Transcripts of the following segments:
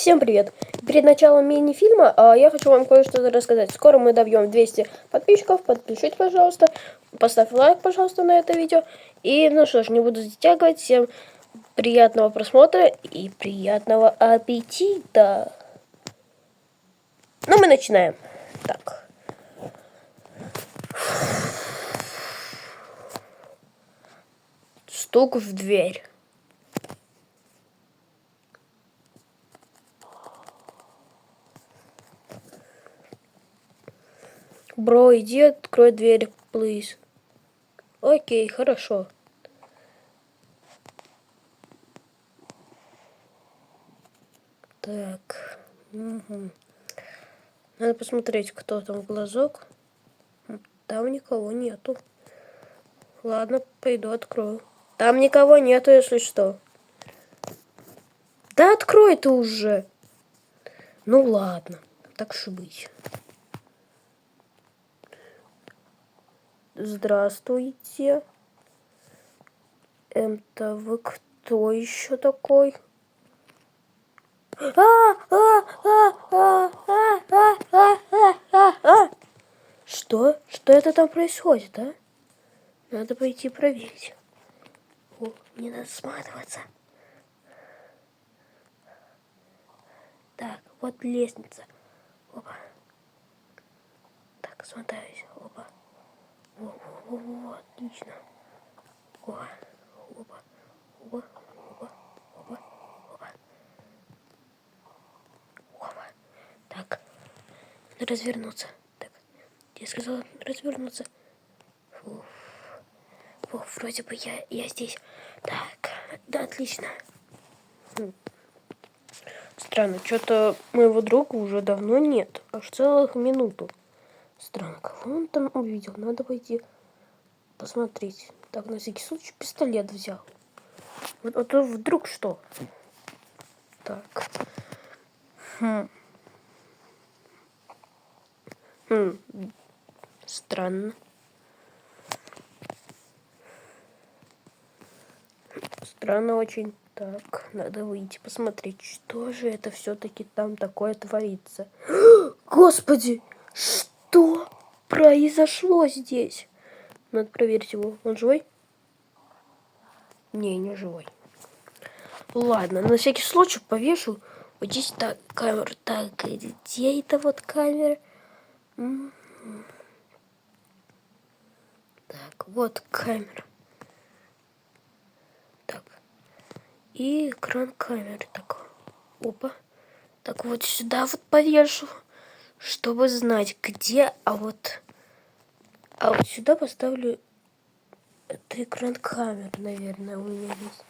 Всем привет! Перед началом мини-фильма я хочу вам кое-что рассказать. Скоро мы добьем 200 подписчиков. Подпишитесь, пожалуйста. Поставь лайк, пожалуйста, на это видео. И ну что ж, не буду затягивать. Всем приятного просмотра и приятного аппетита. Ну, мы начинаем. Так. Стук в дверь. Бро, иди открой дверь, please. Окей, хорошо. Так. Угу. Надо посмотреть, кто там в глазок. Там никого нету. Ладно, пойду открою. Там никого нету, если что. Да открой ты уже. Ну ладно, так уж и быть. Здравствуйте. Это вы кто еще такой? Что? Что это там происходит, а? Надо пойти проверить. О, не надо сматываться. Так, вот лестница. Опа. Так, смотаюсь. Опа. О, отлично. О, опа. Опа. Опа. Опа. Опа. Опа. Так. Надо развернуться. Так. Я сказала развернуться. Фу. О, вроде бы я здесь. Так. Да, отлично. Странно, что-то моего друга уже давно нет. Аж целых минуту. Странно, кого он там увидел? Надо пойти посмотреть. Так, на всякий случай пистолет взял. Вот то вдруг что? Так. Странно. Странно очень. Так, надо выйти посмотреть, что же это все-таки там такое творится. Господи, что произошло здесь? Надо проверить его. Он живой? Не живой. Ладно, на всякий случай повешу. Вот здесь так, камера. Так, где это вот камера? Так, вот камера. Так. И экран камеры. Так, опа. Так, вот сюда вот повешу, чтобы знать, где. А вот сюда поставлю. Это экран камеры, наверное, у меня есть.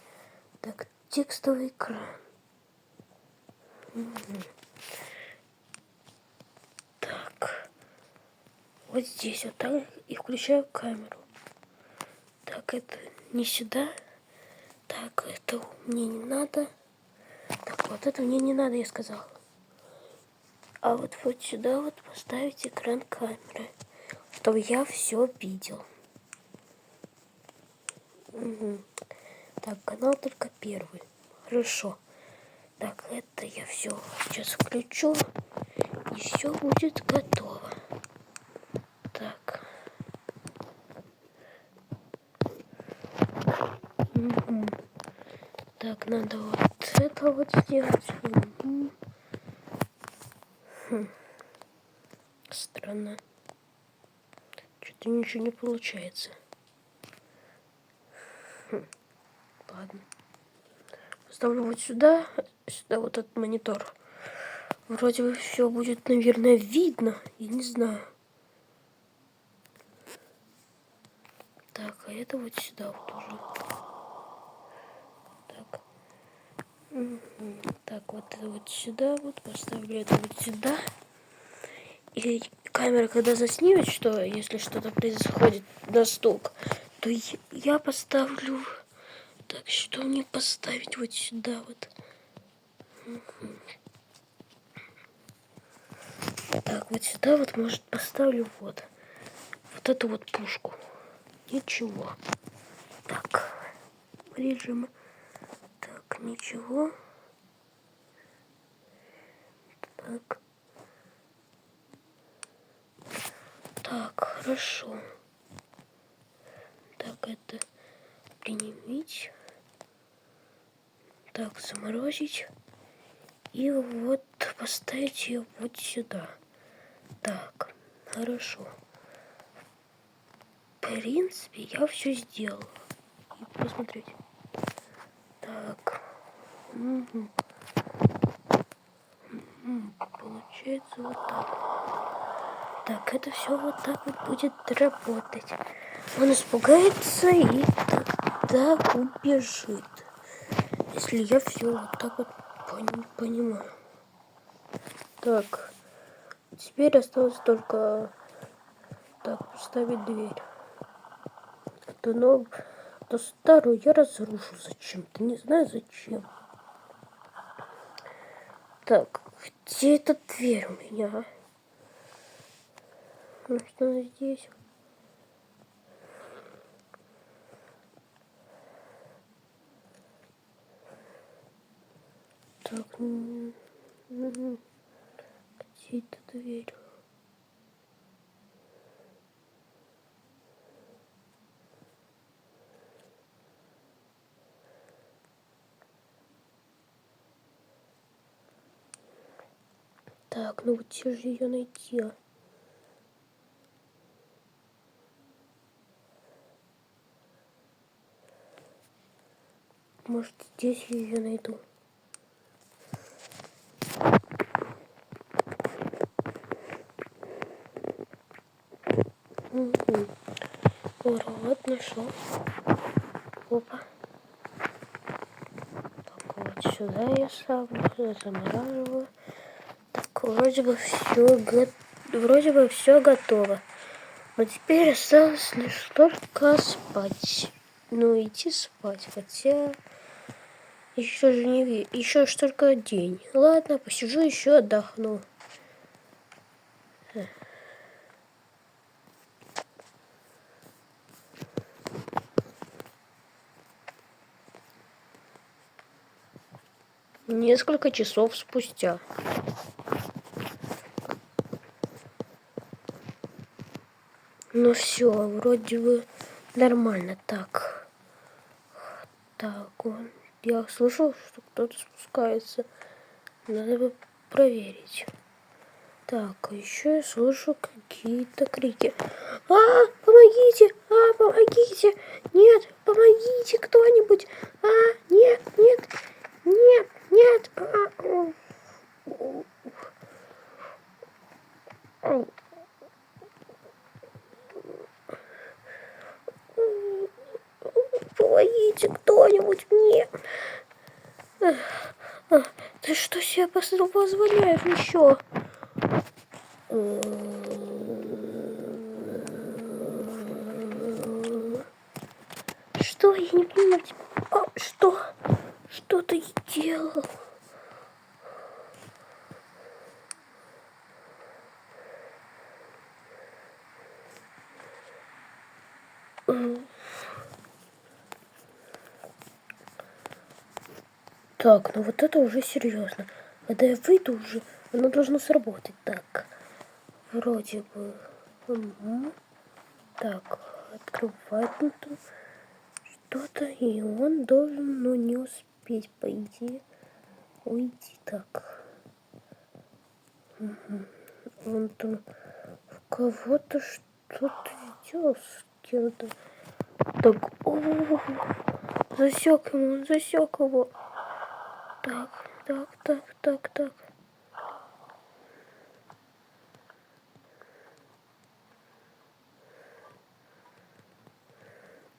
Так, текстовый экран. Так. Вот здесь вот так и включаю камеру. Так, это не сюда. Так, это мне не надо. Так, вот это мне не надо, я сказал. А вот сюда вот поставить экран камеры, чтобы я все видел. Угу. Так, канал только первый. Хорошо. Так, это я все сейчас включу. И все будет готово. Так. Угу. Так, надо вот это вот сделать. Угу. Странно. Что-то ничего не получается. Ладно. Поставлю вот сюда вот этот монитор. Вроде бы все будет, наверное, видно. Я не знаю. Так, а это вот сюда вот тоже. Так. Так, вот это вот сюда вот. Поставлю это вот сюда. И камера, когда заснимет, что если что-то происходит на стук, то я поставлю. Так, что мне поставить вот сюда вот? Так, вот сюда вот, может, поставлю вот эту вот пушку. Ничего. Так, режим. Так, ничего. Так. Так, хорошо. Так, это принимить. Так, заморозить. И вот поставить ее вот сюда. Так, хорошо. В принципе, я все сделал. И посмотреть. Так. Угу. Получается вот так. Так, это все вот так вот будет работать. Он испугается и тогда убежит. Если я все вот так вот понимаю. Так, теперь осталось только так поставить дверь. То старую я разрушу зачем-то, не знаю зачем. Так, где эта дверь у меня? Может, она здесь? Так, где эта дверь? Так, ну где же ее найти? Может, здесь я ее найду? Угу. Вот, нашел. Опа. Так, вот сюда я ставлю, замораживаю. Так, вроде бы все готово. Вот теперь осталось лишь только спать. Ну, идти спать, хотя еще же не еще ж только день. Ладно, посижу еще отдохну. Несколько часов спустя. Ну все, вроде бы нормально. Так, я слышал, что кто-то спускается. Надо бы проверить. Так, а еще я слышу какие-то крики. Помогите! Помогите! Нет, помогите кто-нибудь! Нет, нет, нет, нет! Помогите кто-нибудь мне! Ты что себе позволяешь еще? Что? Я не понимаю. Что? Что ты делал? Так, ну вот это уже серьезно. Когда я выйду уже, оно должно сработать. Так, вроде бы. Так, открывать надо что-то, и он должен, но не успеть, по идее, уйти. Так. Он там в кого-то что-то сделал с кем-то. Так, засек его. Так.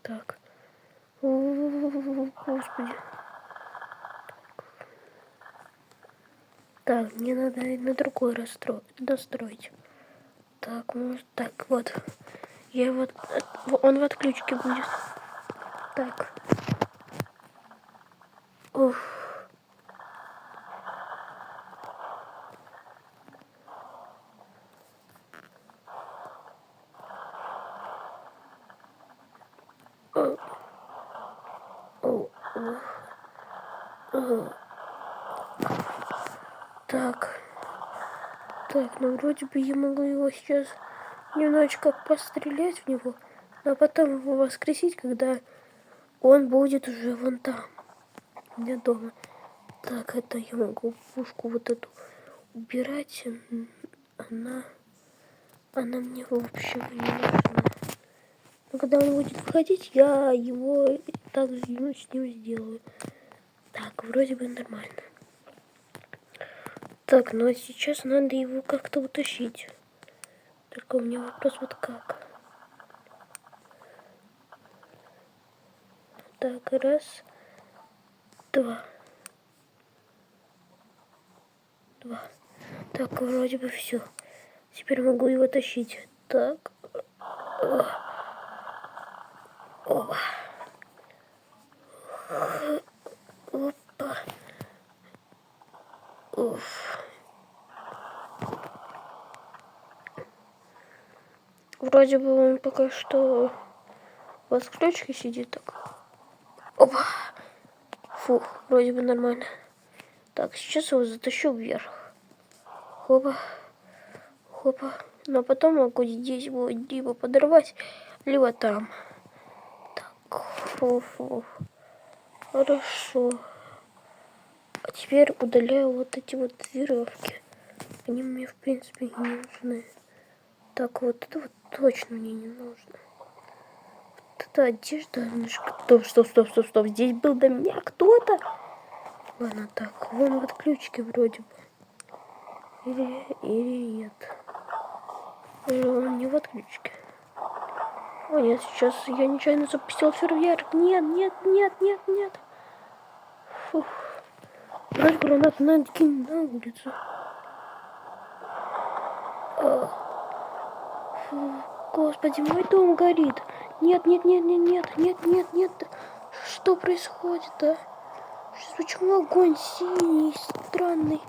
Так. Господи. Так, мне надо на другой достроить. Так, может, так, вот. Он в отключке будет. Так. Уф. Так. Так, ну вроде бы я могу его сейчас немножечко пострелять в него, а потом его воскресить, когда он будет уже вон там, у меня дома. Так, это я могу пушку вот эту убирать. Она мне, в общем, не нужна. Но когда он будет выходить, я его также с ним сделаю. Так, вроде бы нормально. Так, ну а сейчас надо его как-то утащить. Только у меня вопрос вот как. Так, раз, два. Так, вроде бы все. Теперь могу его тащить. Так. Опа. Опа. Уф. Вроде бы он пока что под ключкой сидит так. Опа. Фух, вроде бы нормально. Так, сейчас его затащу вверх. Хопа. Хопа. Но потом могу здесь будет либо подорвать, либо там. Так, фу-фу. Хорошо. А теперь удаляю вот эти вот веревки. Они мне, в принципе, не нужны. Так, вот это вот точно мне не нужно. Вот эта одежда немножко... Стоп. Здесь был до меня кто-то. Ладно, так, вон вот ключики вроде бы. Или нет. Он не в отключке. О, нет, сейчас я нечаянно запустил фейерверк. Нет. Фух. Брать гранату надо кинуть на улицу. Фу. Господи, мой дом горит. Нет. Что происходит-то? Почему огонь синий, странный?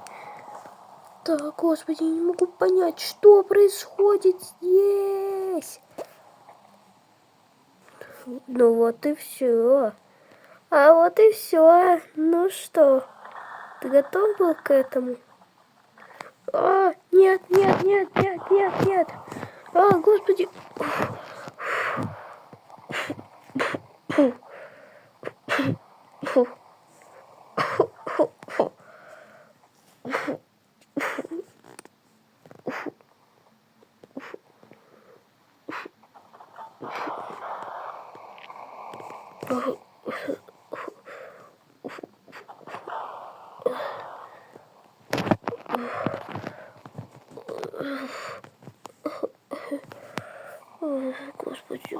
Так, господи, я не могу понять, что происходит здесь. Ну вот и все. А вот и все. Ну что, ты готов был к этому? А, нет. А, господи.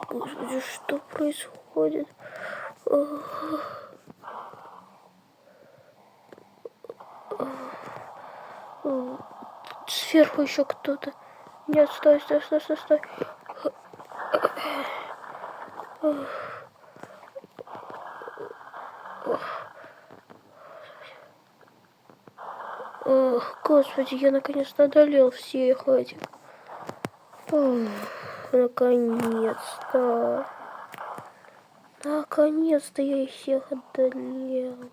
Господи, что происходит? Сверху еще кто-то. Нет, стой. Ох, господи, я наконец-то одолел всех этих. Наконец-то. Наконец-то я их всех одолел.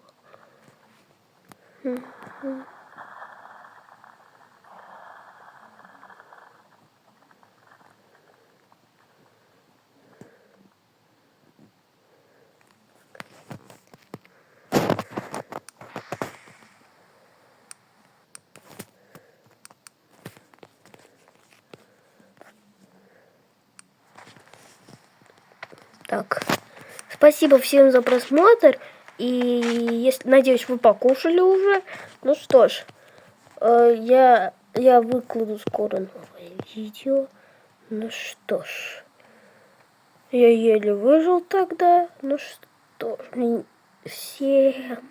Так, спасибо всем за просмотр. И если, надеюсь, вы покушали уже. Ну что ж, я выкладу скоро новое видео. Ну что ж, я еле выжил тогда. Ну что ж, всем